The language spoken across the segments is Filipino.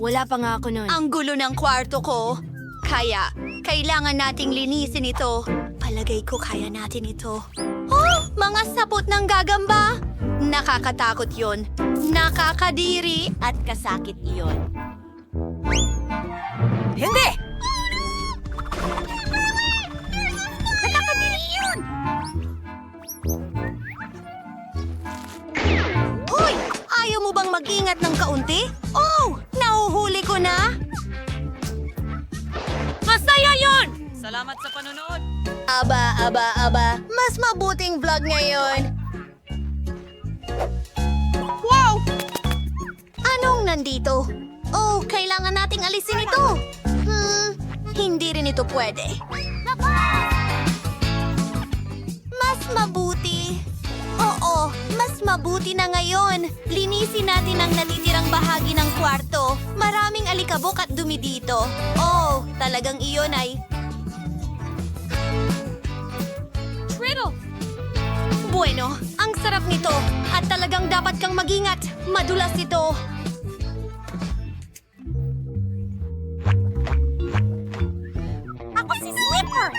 Wala pa nga ako nun. Ang gulo ng kwarto ko. Kaya, kailangan nating linisin ito. Palagay ko kaya natin ito. Oh, mga sapot ng gagamba! Nakakatakot yon. Nakakadiri at kasakit iyon. Hindi! Nakakadiri yun! Hoy! Ayaw mo bang mag-ingat ng kaunti? Oh! Nahuhuli ko na! Masaya yon! Salamat sa panonood! Aba. Mas mabuting vlog ngayon. Wow! Anong nandito? Oh, kailangan nating alisin ito. Hindi rin ito pwede. Mas mabuti. Oo, mas mabuti na ngayon. Linisin natin ang natitirang bahagi ng kwarto. Maraming alikabok at dumi dito. Oh, talagang iyon ay... Riddle! Bueno, ang sarap nito. At talagang dapat kang magingat. Madulas ito. Ako si Slipper!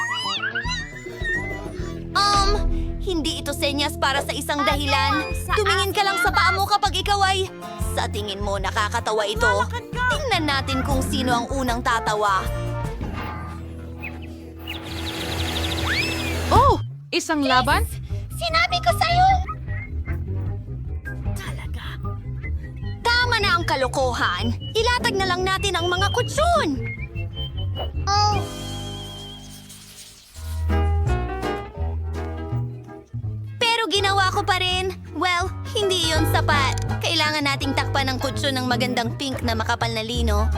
Hindi ito senyas para sa isang dahilan. Tumingin ka lang sa paa mo kapag ikaw ay... Sa tingin mo, nakakatawa ito. Tingnan natin kung sino ang unang tatawa. Oh! Isang laban? Sinabi ko sa'yo! Talaga. Tama na ang kalokohan. Ilatag na lang natin ang mga kutsyon. Oh. Pero ginawa ko pa rin. Well, hindi yon sapat. Kailangan nating takpan ng kutsyon ng magandang pink na makapal na lino.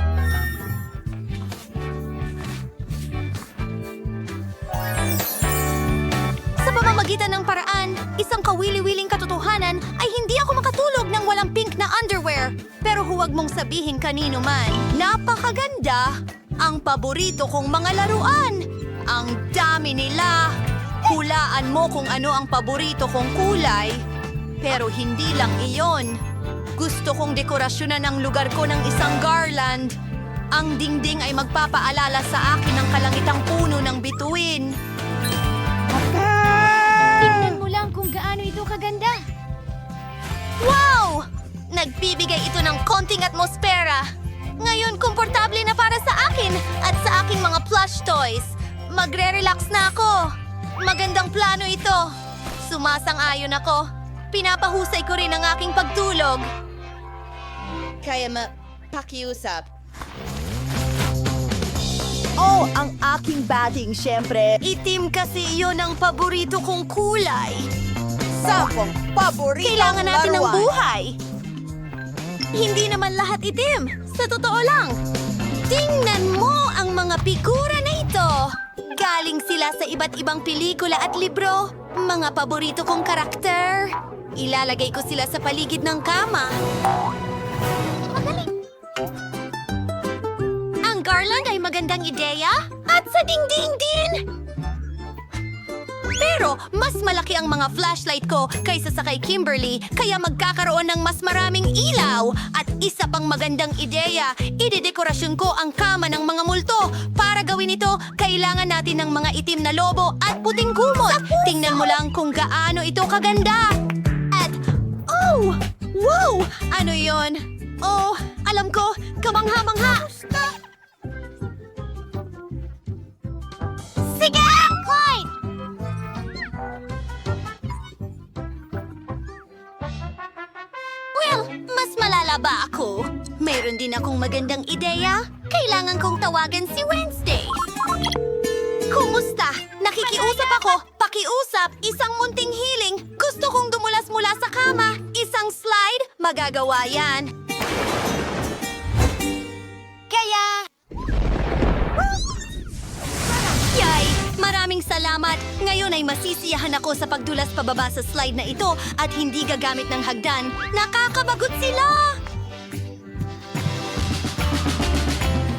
Sa pamamagitan ng paraan, isang kawili-wiling katotohanan ay hindi ako makatulog ng walang pink na underwear. Pero huwag mong sabihin kanino man. Napakaganda! Ang paborito kong mga laruan! Ang dami nila! Hulaan mo kung ano ang paborito kong kulay. Pero hindi lang iyon. Gusto kong dekorasyonan ang lugar ko ng isang garland. Ang dingding ay magpapaalala sa akin ng kalangitang puno ng bituin. Tingnan mo lang kung gaano ito kaganda. Wow! Nagbibigay ito ng konting atmosfera. Ngayon, komportable na para sa akin at sa aking mga plush toys. Magre-relax na ako. Magandang plano ito. Sumasang-ayon ako. Pinapahusay ko rin ang aking pagtulog. Kaya pakiusap. Oh, ang aking batting, syempre. Itim kasi iyon ang paborito kong kulay. Sampung paborito Kailangan natin ng laruan. buhay. Hindi naman lahat itim. Sa totoo lang. Tingnan mo ang mga figura na ito. Galing sila sa iba't ibang pelikula at libro. Mga paborito kong karakter. Ilalagay ko sila sa paligid ng kama. Magaling. Ang garland ay magandang ideya. At sa dingding din. Pero mas malaki ang mga flashlight ko kaysa sa kay Kimberly, kaya magkakaroon ng mas maraming ilaw. At isa pang magandang ideya, idedekorasyon ko ang kama ng mga multo. Para gawin ito, kailangan natin ng mga itim na lobo at puting kumot. Tingnan mo lang kung gaano ito kaganda. At, oh! Wow! Ano yon? Oh, alam ko, kamangha-mangha. Sige! Clyde! Well, mas malala ba ako? Mayroon din akong magandang ideya. Kailangan kong tawagan si Wednesday. Kumusta? Nakikiusap ako. Pakiusap. Isang munting healing. Gusto kong dumulas mula sa kama. Isang slide. Magagawa yan. Kaya... Yay! Maraming salamat! Ngayon ay masisiyahan ako sa pagdulas pababa sa slide na ito at hindi gagamit ng hagdan. Nakakabagot sila!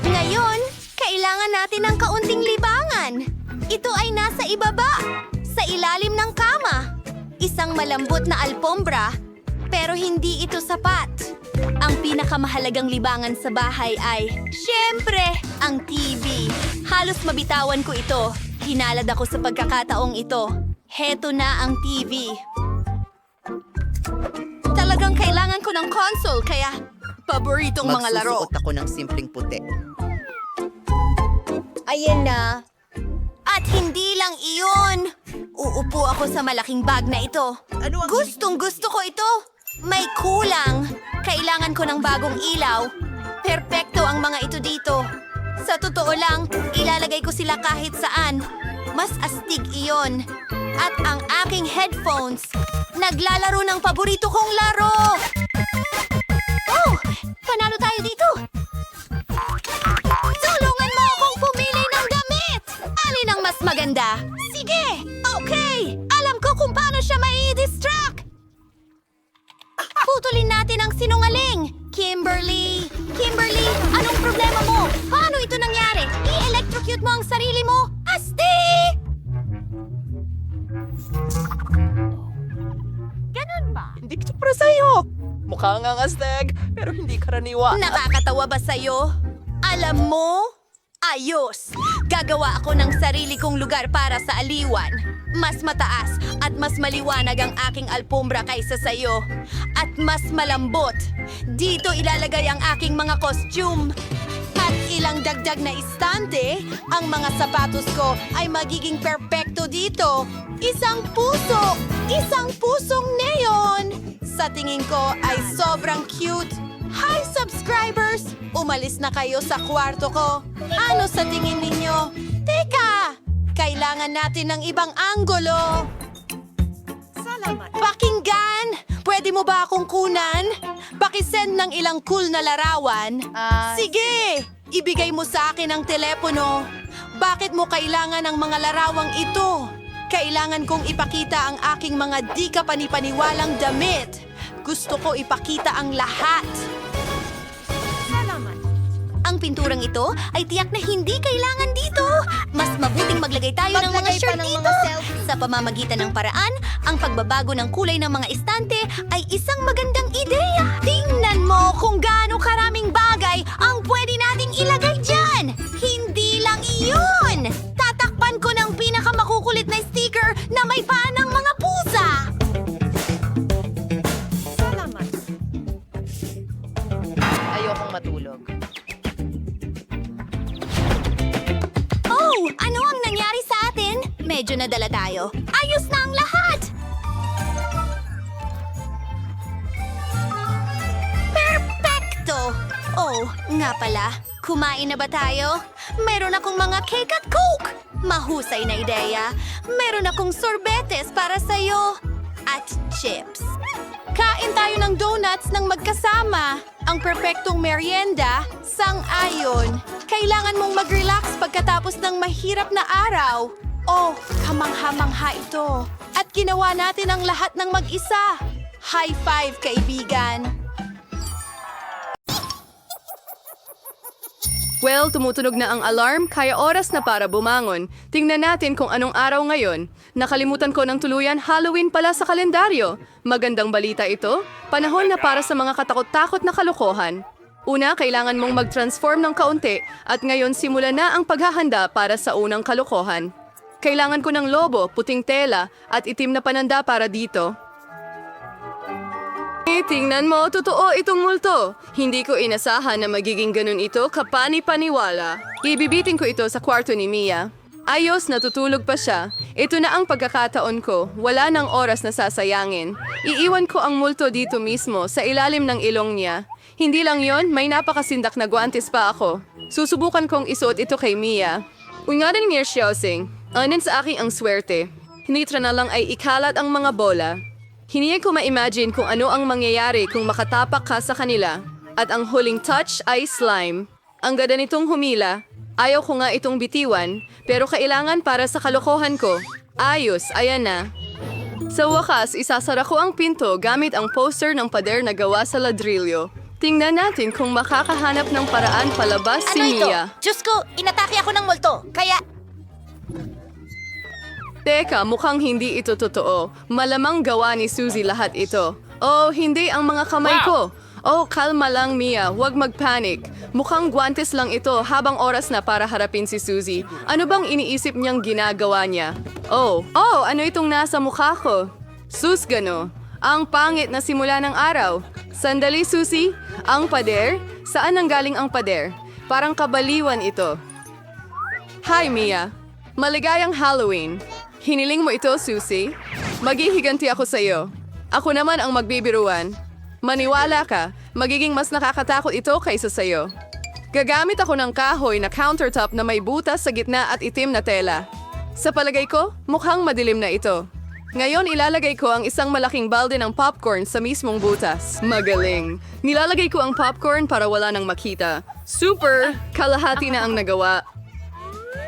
Ngayon, kailangan natin ng kaunting libangan. Ito ay nasa ibaba, sa ilalim ng kama. Isang malambot na alpombra, pero hindi ito sapat. Ang pinakamahalagang libangan sa bahay ay, syempre, ang TV. Halos mabitawan ko ito. Hinalad ako sa pagkakataong ito. Heto na ang TV. Talagang kailangan ko ng console, kaya paboritong mga laro. Magsusuot ako ng simpleng puti. Ayan na. At hindi lang iyon. Uupo ako sa malaking bag na ito. Ano ang Gustong gusto ko ito. May kulang. Kailangan ko ng bagong ilaw. Perpekto ang mga ito dito. Sa totoo lang, ilalagay ko sila kahit saan. Mas astig iyon. At ang aking headphones. Naglalaro ng paborito kong laro. Oh! Panalo tayo dito. Tulungan mo akong pumili ng damit! Alin ang mas maganda? Sige! Okay! Alam ko kung paano siya mai-distract! Putulin natin ang sinungaling! Kimberly! Kimberly! Anong problema mo? Paano ito nangyari? I-electrocute mo ang sarili mo? Asti! Ganun ba? Hindi ito para sa'yo. Mukha nga astig, pero hindi karaniwa. Nakakatawa ba sa'yo? Alam mo? Ayos! Gagawa ako ng sarili kong lugar para sa aliwan. Mas mataas at mas maliwanag ang aking alpombra kaysa sa'yo. At mas malambot. Dito ilalagay ang aking mga costume. At ilang dagdag na istante, ang mga sapatos ko ay magiging perpekto dito. Isang puso! Isang pusong neon! Sa tingin ko ay sobrang cute. Hi, subscribers! Umalis na kayo sa kwarto ko. Ano sa tingin ninyo? Teka! Kailangan natin ng ibang anggulo. Salamat. Pakinggan! Pwede mo ba akong kunan? Pakisend ng ilang cool na larawan. Sige! Ibigay mo sa akin ang telepono. Bakit mo kailangan ng mga larawang ito? Kailangan kong ipakita ang aking mga di kapanipaniwalang damit. Gusto ko ipakita ang lahat. Salamat. Ang pinturang ito ay tiyak na hindi kailangan dito. Mas mabuting maglagay tayo ng mga Maglagay pa shirt ng dito. mga selfie. Sa pamamagitan ng paraan, ang pagbabago ng kulay ng mga istante ay isang magandang ideya. Tingnan mo kung gaano karaming bagay ang pwede nating ilagay dyan. Hindi lang iyon. Tatakpan ko ng pinakamakukulit na sticker na may paa ng mga pusa. Salamat. Ayokong matulog. Oh, ano ang nangyari sa atin? Medyo nadala tayo. Ayos na ang lahat! Perfecto! Oh, nga pala. Kumain na ba tayo? Meron akong mga cake at coke! Mahusay na ideya. Meron akong sorbetes para sa'yo. At chips. Kain tayo ng donuts ng magkasama. Ang perpektong merienda, sang-ayon. Kailangan mong mag-relax pagkatapos ng mahirap na araw. Oh, kamangha-mangha ito. At ginawa natin ang lahat ng mag-isa. High five, kaibigan. Well, tumutunog na ang alarm, kaya oras na para bumangon. Tingnan natin kung anong araw ngayon. Nakalimutan ko ng tuluyan, Halloween pala sa kalendaryo. Magandang balita ito. Panahon na para sa mga katakot-takot na kalokohan. Una, kailangan mong mag-transform ng kaunti at ngayon simula na ang paghahanda para sa unang kalokohan. Kailangan ko ng lobo, puting tela at itim na pananda para dito. Tingnan mo, totoo itong multo. Hindi ko inasahan na magiging ganun ito kapani-paniwala. Ibibitin ko ito sa kwarto ni Mia. Ayos, natutulog pa siya. Ito na ang pagkakataon ko. Wala nang oras na sasayangin. Iiwan ko ang multo dito mismo, sa ilalim ng ilong niya. Hindi lang yon, may napakasindak na guantes pa ako. Susubukan kong isuot ito kay Mia. Ungarin niya Xiaoxing. Anin sa aking ang swerte. Hinitra na lang ay ikalat ang mga bola. Hindi ko ma-imagine kung ano ang mangyayari kung makatapak ka sa kanila. At ang huling touch ay slime. Ang ganda nitong humila. Ayaw ko nga itong bitiwan, pero kailangan para sa kalokohan ko. Ayos, ayan na. Sa wakas, isasara ko ang pinto gamit ang poster ng pader na gawa sa ladrilyo. Tingnan natin kung makakahanap ng paraan palabas si Mia. Diyos ko, inatake ako ng multo. Kaya... Teka, mukhang hindi ito totoo. Malamang gawa ni Suzy lahat ito. Oh, hindi ang mga kamay ko. Oh, kalma lang, Mia. Huwag magpanik. Mukhang guwantes lang ito habang oras na para harapin si Suzy. Ano bang iniisip niyang ginagawa niya? Oh, ano itong nasa mukha ko? Sus, gano. Ang pangit na simula ng araw. Sandali, Suzy. Ang pader? Saan nanggaling ang pader? Parang kabaliwan ito. Hi, Mia. Maligayang Halloween. Hiniling mo ito, Suzy? Maghihiganti ako sa'yo. Ako naman ang magbibiruan. Maniwala ka, magiging mas nakakatakot ito kaysa sa'yo. Gagamit ako ng kahoy na countertop na may butas sa gitna at itim na tela. Sa palagay ko, mukhang madilim na ito. Ngayon ilalagay ko ang isang malaking balde ng popcorn sa mismong butas. Magaling. Nilalagay ko ang popcorn para wala nang makita. Super! Kalahati na ang nagawa.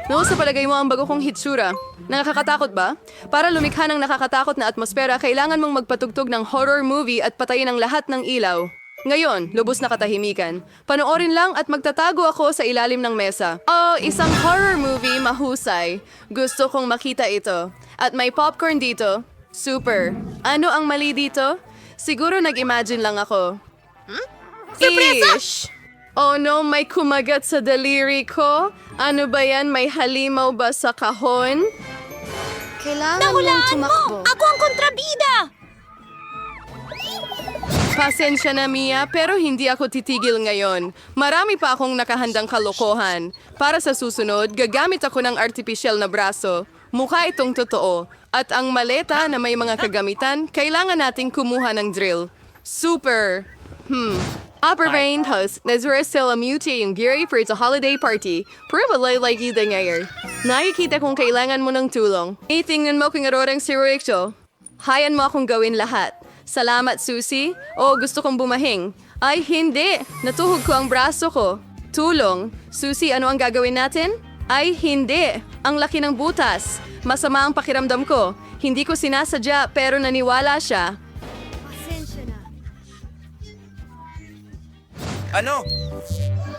No, sa palagay mo ang bago kong hitsura. Nakakatakot ba? Para lumikha ng nakakatakot na atmosfera, kailangan mong magpatugtog ng horror movie at patayin ang lahat ng ilaw. Ngayon, lubos na katahimikan. Panoorin lang at magtatago ako sa ilalim ng mesa. Oh, isang horror movie mahusay. Gusto kong makita ito. At may popcorn dito. Super. Ano ang mali dito? Siguro nag-imagine lang ako. Surpresa! Ish! Oh no, may kumagat sa daliri ko. Ano ba yan? May halimaw ba sa kahon? Kailangan mong Nahulaan tumakbo. mo! Ako ang kontrabida! Pasensya na, Mia, pero hindi ako titigil ngayon. Marami pa akong nakahandang kalokohan. Para sa susunod, gagamit ako ng artificial na braso. Mukha itong totoo. At ang maleta na may mga kagamitan, kailangan nating kumuha ng drill. Super! Upper Rain House, Nazareth Muti yung Gary for its holiday party. Probably like you din ngayon. Nakikita kung kailangan mo ng tulong. Tingnan mo kung arorang si Rachel. Hayan mo akong gawin lahat. Salamat, Susie. Gusto kong bumahing. Ay, hindi. Natuhog ko ang braso ko. Tulong. Susie, ano ang gagawin natin? Ay, hindi. Ang laki ng butas. Masama ang pakiramdam ko. Hindi ko sinasadya pero naniwala siya. Ano?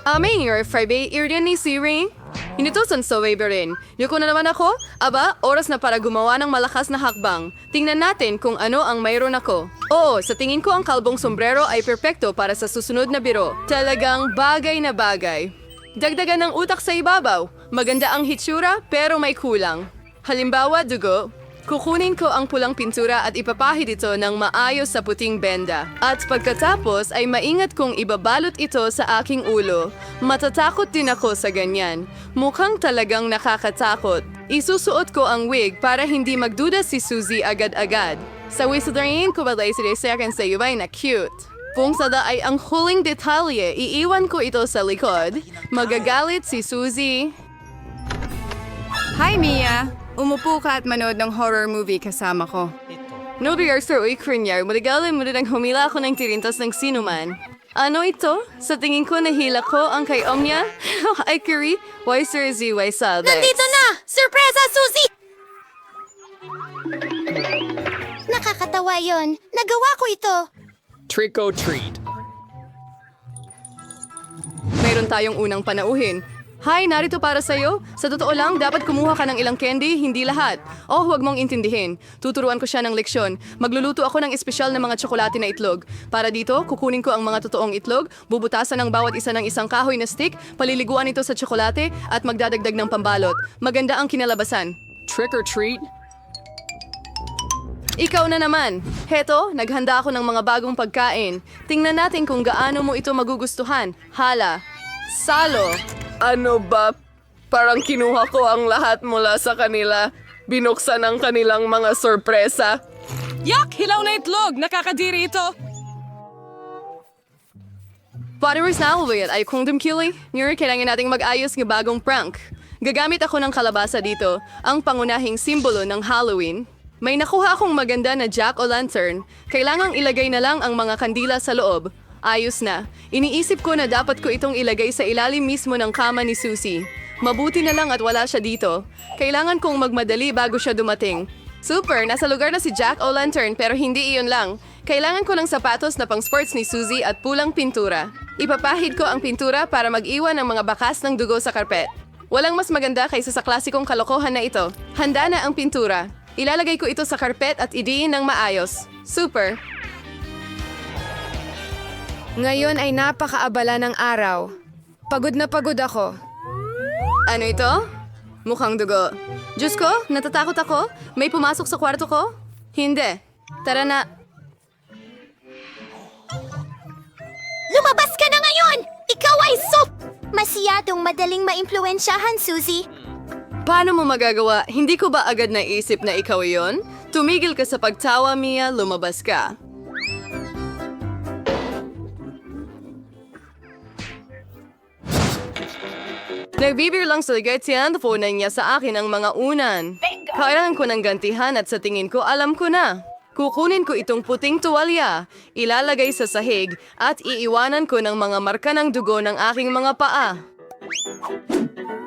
Aming your Friday, iriyan ni Siri. Inutusan sa waiver rin. Yuko na naman ako? Aba, oras na para gumawa ng malakas na hakbang. Tingnan natin kung ano ang mayroon ako. Oo, sa tingin ko ang kalbong sombrero ay perpekto para sa susunod na biro. Talagang bagay na bagay. Dagdagan ng utak sa ibabaw. Maganda ang hitsura pero may kulang. Halimbawa, dugo. Kukunin ko ang pulang pintura at ipapahid ito ng maayos sa puting benda. At pagkatapos ay maingat kong ibabalot ito sa aking ulo. Matatakot din ako sa ganyan. Mukhang talagang nakakatakot. Isusuot ko ang wig para hindi magduda si Suzy agad-agad. Sa whistlerain ko balay si Desekan sa iba na cute. Kung sada ay ang huling detalye, iiwan ko ito sa likod. Magagalit si Suzy. Hi, Mia! Umupo ka at manood ng horror movie kasama ko. No rehearsal o ikrinyar, maligalim mo rin ang humila ako ng tirintas ng sinuman. Ano ito? Sa tingin ko nahila ko ang kay Omnia? Ay, Curie, why Sir Z, why Saldex? Nandito na! Surpresa, Susie! Nakakatawa yon. Nagawa ko ito. Trick or treat. Mayroon tayong unang panauhin. Hi, narito para sa'yo. Sa totoo lang, dapat kumuha ka ng ilang candy, hindi lahat. Huwag mong intindihin. Tuturuan ko siya ng leksyon. Magluluto ako ng espesyal na mga tsokolate na itlog. Para dito, kukunin ko ang mga totoong itlog, bubutasan ng bawat isa ng isang kahoy na stick, paliliguan ito sa tsokolate, at magdadagdag ng pambalot. Maganda ang kinalabasan. Trick or treat? Ikaw na naman. Heto, naghanda ako ng mga bagong pagkain. Tingnan natin kung gaano mo ito magugustuhan. Hala. Salo. Ano ba? Parang kinuha ko ang lahat mula sa kanila. Binuksan ang kanilang mga sorpresa. Yak! Hilaw na itlog! Nakakadiri ito! Followers na ulit ay kung dumkili. Ngayon, kailangan nating mag-ayos ng bagong prank. Gagamit ako ng kalabasa dito, ang pangunahing simbolo ng Halloween. May nakuha akong maganda na jack-o'-lantern. Kailangang ilagay na lang ang mga kandila sa loob. Ayos na. Iniisip ko na dapat ko itong ilagay sa ilalim mismo ng kama ni Susie. Mabuti na lang at wala siya dito. Kailangan kong magmadali bago siya dumating. Super! Nasa lugar na si Jack-o'-lantern pero hindi iyon lang. Kailangan ko ng sapatos na pang sports ni Susie at pulang pintura. Ipapahid ko ang pintura para mag-iwan ng mga bakas ng dugo sa karpet. Walang mas maganda kaysa sa klasikong kalokohan na ito. Handa na ang pintura. Ilalagay ko ito sa karpet at idiin ng maayos. Super! Ngayon ay napakaabala ng araw. Pagod na pagod ako. Ano ito? Mukhang dugo. Diyos ko, natatakot ako? May pumasok sa kwarto ko? Hindi. Tara na. Lumabas ka na ngayon! Ikaw ay soup! Masyadong madaling maimpluwensyahan, Suzy. Paano mo magagawa? Hindi ko ba agad naisip na ikaw yon? Tumigil ka sa pagtawa, Mia. Lumabas ka. Nagbibir lang sa Ligetian, phone niya sa akin ang mga unan. Kailangan ko ng gantihan at sa tingin ko alam ko na. Kukunin ko itong puting tuwalya, ilalagay sa sahig at iiwanan ko ng mga marka ng dugo ng aking mga paa.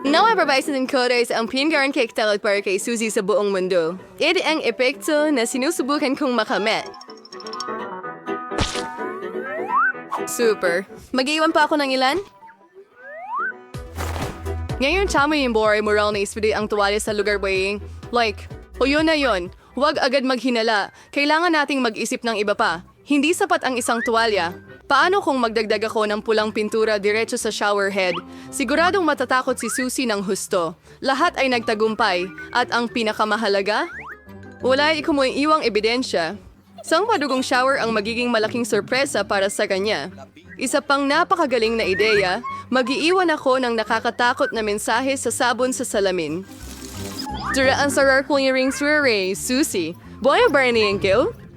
Nawabarbaysan ng Kodes ang pingaran cake talot para kay Suzy sa buong mundo. Ito ang epekto na sinusubukan kong makamit. Super. Mag-iwan pa ako ng ilan? Ngayon, tama yung boray moral na ispili ang tuwalya sa lugar weighing. Like, o yun na yun. Huwag agad maghinala. Kailangan nating mag-isip ng iba pa. Hindi sapat ang isang tuwalya. Paano kung magdagdag ako ng pulang pintura diretso sa shower head? Siguradong matatakot si Suzy ng husto. Lahat ay nagtagumpay. At ang pinakamahalaga? Wala ikumuing iwang ebidensya. Isang padugong shower ang magiging malaking sorpresa para sa kanya. Isa pang napakagaling na ideya, mag-iiwan ako ng nakakatakot na mensahe sa sabon sa salamin. Duraan sa clearing swere, Suzy. Boy ba rin yung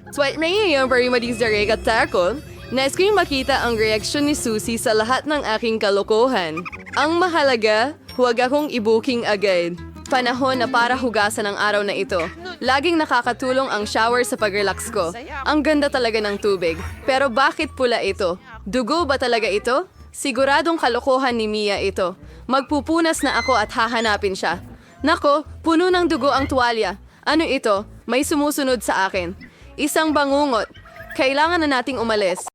Sweat may yung bari madizare at takot. Nais ko yung makita ang reaksyon ni Suzy sa lahat ng aking kalokohan. Ang mahalaga, huwag akong i-booking agad. Panahon na para hugasan ang araw na ito. Laging nakakatulong ang shower sa pag-relax ko. Ang ganda talaga ng tubig. Pero bakit pula ito? Dugo ba talaga ito? Siguradong kalokohan ni Mia ito. Magpupunas na ako at hahanapin siya. Nako, puno ng dugo ang tuwalya. Ano ito? May sumusunod sa akin. Isang bangungot. Kailangan na nating umalis.